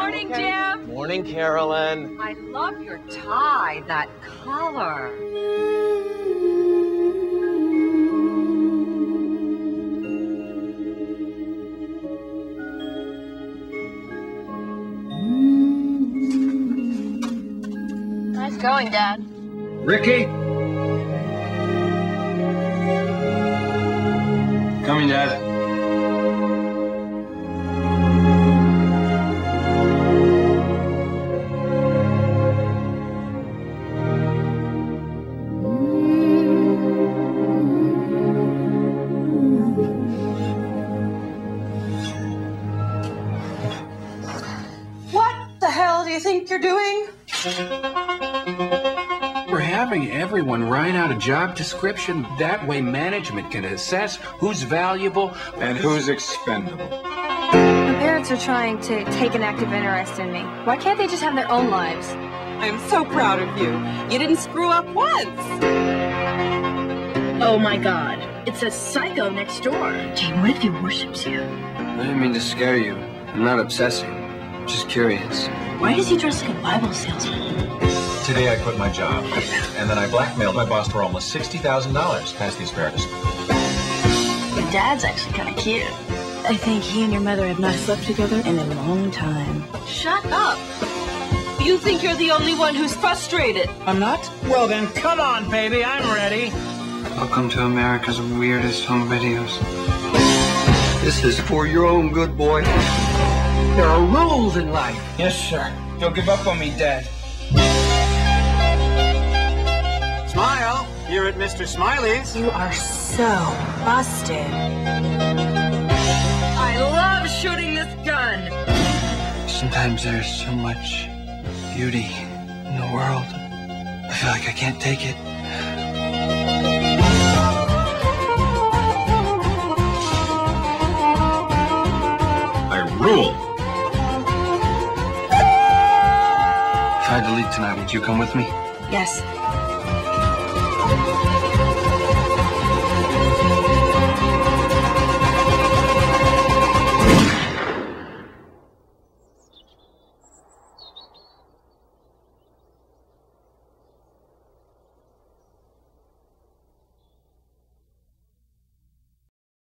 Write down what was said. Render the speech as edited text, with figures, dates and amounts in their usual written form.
Morning, Jim. Morning, Carolyn. I love your tie, that collar. Nice going, Dad. Ricky? Coming, Dad. What the hell do you think you're doing? We're having everyone write out a job description. That way management can assess who's valuable and who's expendable. My parents are trying to take an active interest in me. Why can't they just have their own lives? I'm so proud of you. You didn't screw up once. Oh my God, it's a psycho next door. Jane, what if he worships you? I didn't mean to scare you. I'm not obsessing. I'm just curious. Why does he dress like a Bible salesman? Today I quit my job, and then I blackmailed my boss for almost $60,000 past the asparagus. Your dad's actually kind of cute. I think he and your mother have not slept together in a long time. Shut up. You think you're the only one who's frustrated. I'm not? Well then, come on, baby, I'm ready. Welcome to America's weirdest home videos. This is for your own good, boy. There are rules in life. Yes, sir. Don't give up on me, Dad. Smile. You're at Mr. Smiley's. You are so busted. I love shooting this gun. Sometimes there's so much beauty in the world. I feel like I can't take it. I rule. If I had to leave tonight, would you come with me? Yes.